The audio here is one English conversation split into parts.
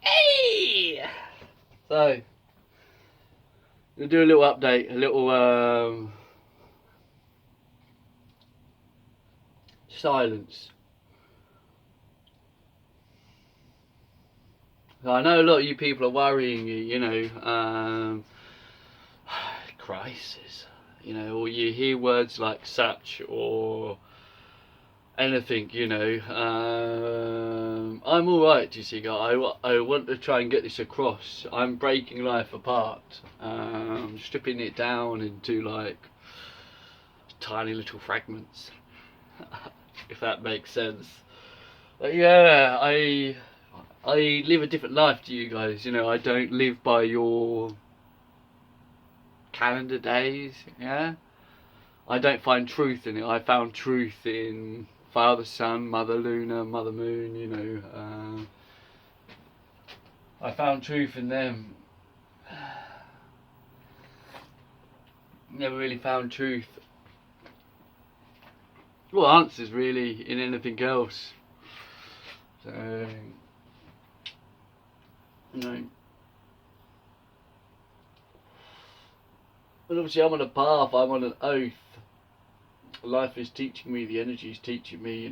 Hey! So, we'll do a little update, a little silence. I know a lot of you people are worrying, crisis, or you hear words like such or anything, I'm alright, you see, guy. I want to try and get this across. I'm breaking life apart, stripping it down into like tiny little fragments, if that makes sense. But yeah, I live a different life to you guys. I don't live by your calendar days. Yeah, I don't find truth in it. I found truth in Father Sun, Mother Luna, Mother Moon. I found truth in them. Never really found truth. Well, answers really in anything else. So, But obviously I'm on a path, I'm on an oath. Life is teaching me, the energy is teaching me,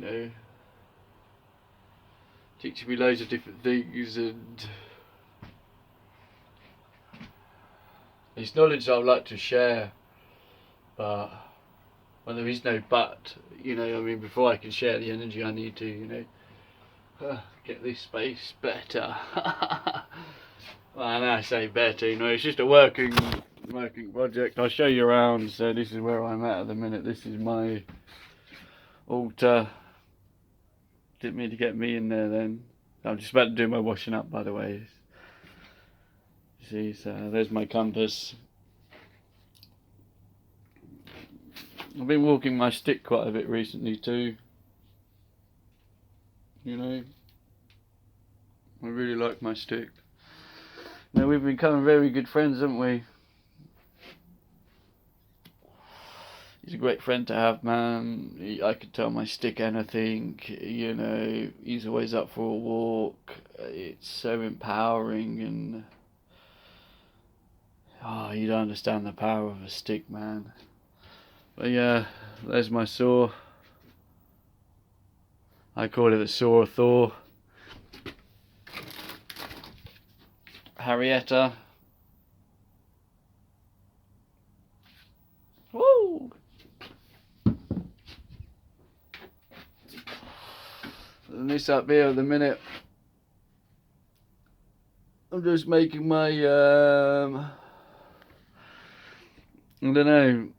teaching me loads of different things, and it's knowledge that I'd like to share, but when there is no but, before I can share the energy I need to, get this space better. Well, I say better, it's just a working project. I'll show you around. So this is where I'm at the minute. This is my altar. Didn't mean to get me in there then. I'm just about to do my washing up, by the way. See, so there's my compass. I've been walking my stick quite a bit recently too. I really like my stick. Now we've become very good friends, haven't we? He's a great friend to have, man. I could tell my stick anything, he's always up for a walk. It's so empowering, and you don't understand the power of a stick, man. But yeah, there's my saw. I call it the Saw of Thor. Harrietta. Woo! And this up here at the minute, I'm just making my I don't know,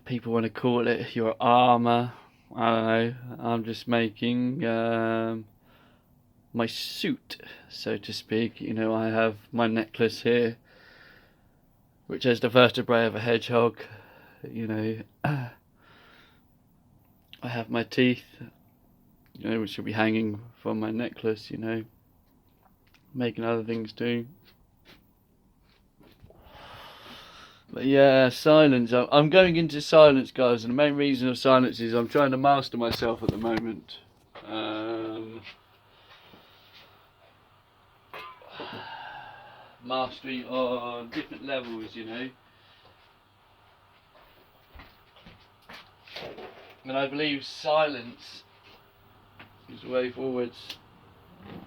people want to call it your armor. I don't know. I'm just making my suit, so to speak. I have my necklace here, which has the vertebrae of a hedgehog. I have my teeth, which will be hanging from my necklace. Making other things too. But yeah, silence. I'm going into silence, guys, and the main reason of silence is I'm trying to master myself at the moment. Mastery on different levels, and I believe silence is the way forwards.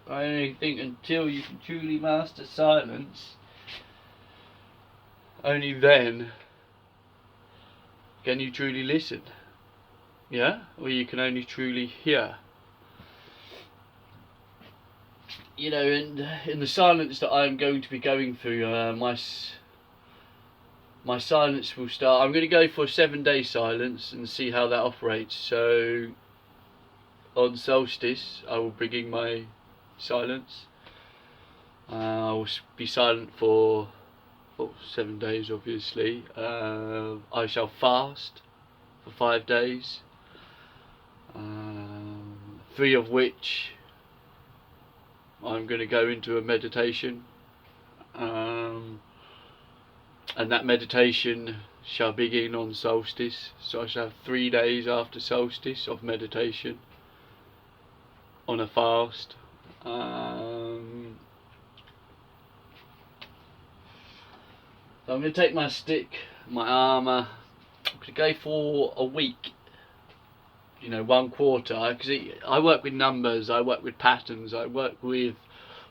I only think until you can truly master silence, only then can you truly listen. Yeah? Or you can only truly hear. And in the silence that I'm going to be going through, my silence will start. I'm going to go for a 7-day silence and see how that operates. So on solstice, I will begin my silence. I will be silent for 7 days, obviously. I shall fast for 5 days, 3 of which I'm going to go into a meditation, and that meditation shall begin on solstice. So I shall have 3 days after solstice of meditation on a fast. So I'm going to take my stick, my armour, I'm going to go for a week, you know, 1/4, because I work with numbers, I work with patterns, I work with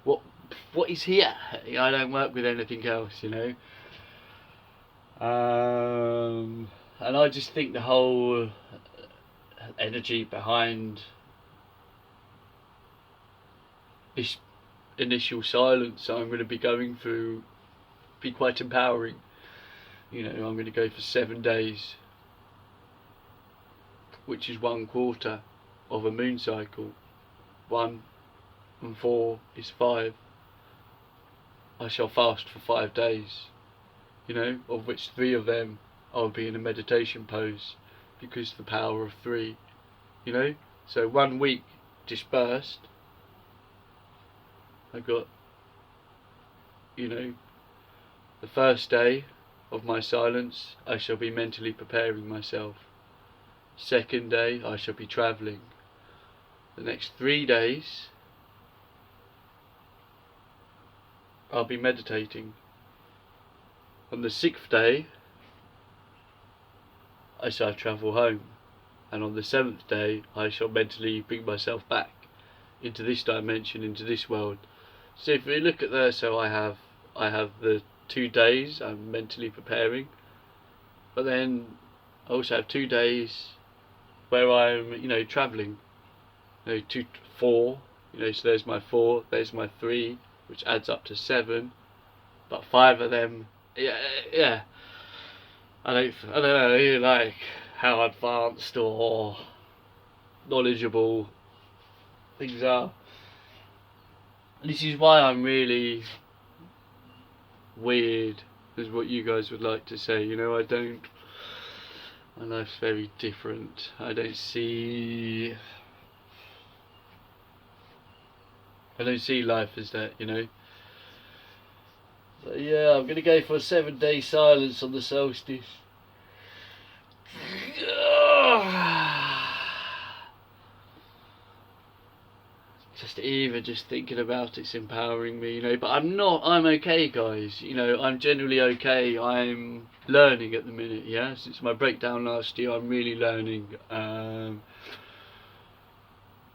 what is here. I don't work with anything else, you know. And I just think the whole energy behind this initial silence I'm going to be going through be quite empowering. You know, I'm going to go for 7 days, which is 1/4 of a moon cycle. 1 and 4 is 5. I shall fast for 5 days, you know, of which 3 of them I'll be in a meditation pose, because the power of 3, you know. So 1 week dispersed, I got, you know, the first day of my silence I shall be mentally preparing myself. Second day I shall be travelling. The next 3 days I'll be meditating. On the 6th day I shall travel home, and on the 7th day I shall mentally bring myself back into this dimension, into this world. So if we look at there, so I have the 2 days I'm mentally preparing, but then I also have 2 days where I'm, you know, travelling. You know, 2, 4. You know, so there's my 4, there's my 3, which adds up to 7. But 5 of them, yeah. I don't know, like how advanced or knowledgeable things are. This is why I'm really weird, is what you guys would like to say. You know, my life's very different. I don't see life as that, you know. So yeah, I'm gonna go for a 7-day silence on the solstice. Just thinking about it's empowering me, you know. But I'm okay, guys, you know. I'm generally okay. I'm learning at the minute, yeah. Since my breakdown last year, I'm really learning. You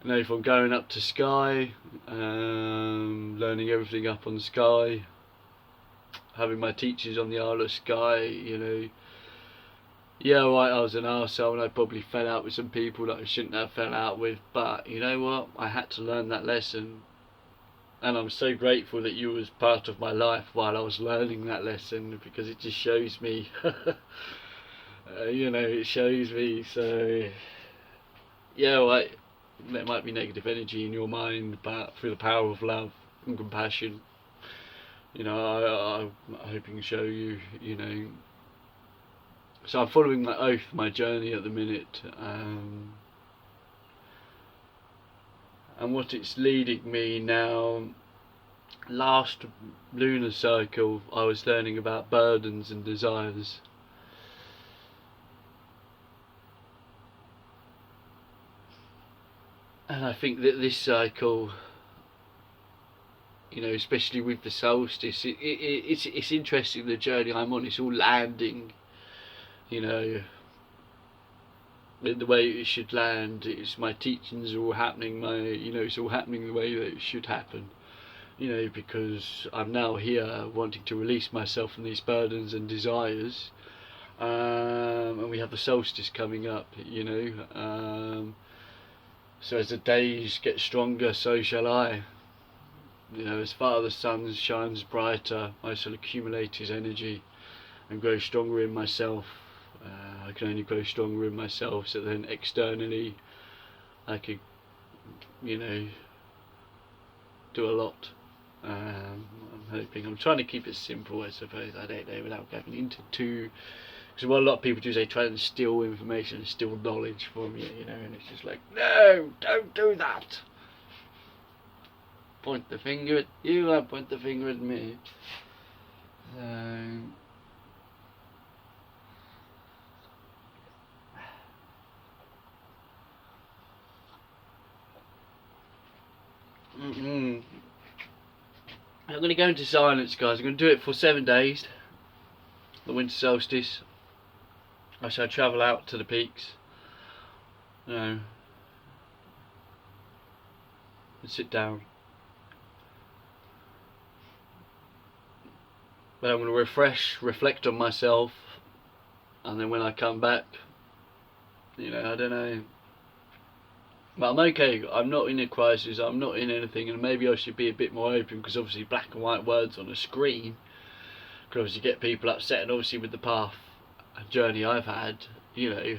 know, from going up to Sky, learning everything up on Sky, having my teachers on the Isle of Skye, you know. Yeah, right, I was an arsehole and I probably fell out with some people that I shouldn't have fell out with, but you know what, I had to learn that lesson, and I'm so grateful that you was part of my life while I was learning that lesson, because it just shows me, you know, it shows me. So yeah, right, there might be negative energy in your mind, but through the power of love and compassion, you know, I'm hoping to show you, you know. So I'm following my oath, my journey at the minute, and what it's leading me now. Last lunar cycle I was learning about burdens and desires, and I think that this cycle, you know, especially with the solstice, it's interesting, the journey I'm on. It's all landing, you know, in the way it should land. It's my teachings are all happening, you know, it's all happening the way that it should happen, you know, because I'm now here wanting to release myself from these burdens and desires, and we have the solstice coming up, you know, so as the days get stronger, so shall I. You know, as far as the sun shines brighter, I shall accumulate his energy and grow stronger in myself. I can only grow stronger in myself, so then externally I could, you know, do a lot. I'm hoping, I'm trying to keep it simple, I suppose, I don't know, without going into too, because what a lot of people do is they try and steal information and steal knowledge from you, you know, and it's just like, no, don't do that. Point the finger at you, I point the finger at me. I'm going to go into silence, guys. I'm going to do it for 7 days. the winter solstice, I shall travel out to the peaks, you know, and sit down. But I'm going to reflect on myself, and then when I come back, you know, I don't know. But I'm okay. I'm not in a crisis. I'm not in anything, and maybe I should be a bit more open, because obviously black and white words on a screen could obviously get people upset, and obviously with the path and journey I've had, you know,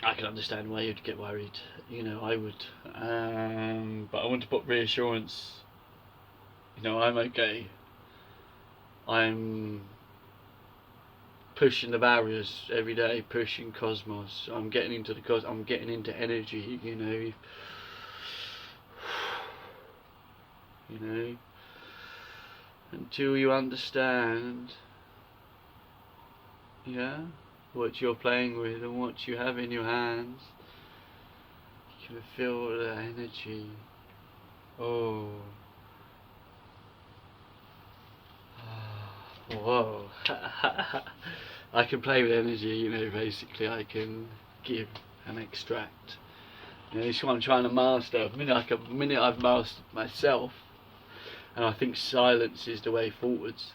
I can understand why you'd get worried. You know, I would. But I want to put reassurance. You know, I'm okay. I'm pushing the barriers every day, pushing cosmos. I'm getting into the cosmos. I'm getting into energy. You know. You know. Until you understand, yeah, what you're playing with and what you have in your hands, you can feel the energy. Oh. Whoa. I can play with energy, you know, basically I can give and extract. You know, this is what I'm trying to master. The minute I've mastered myself, and I think silence is the way forwards,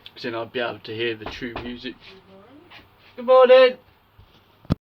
because then I'll be able to hear the true music. Good morning!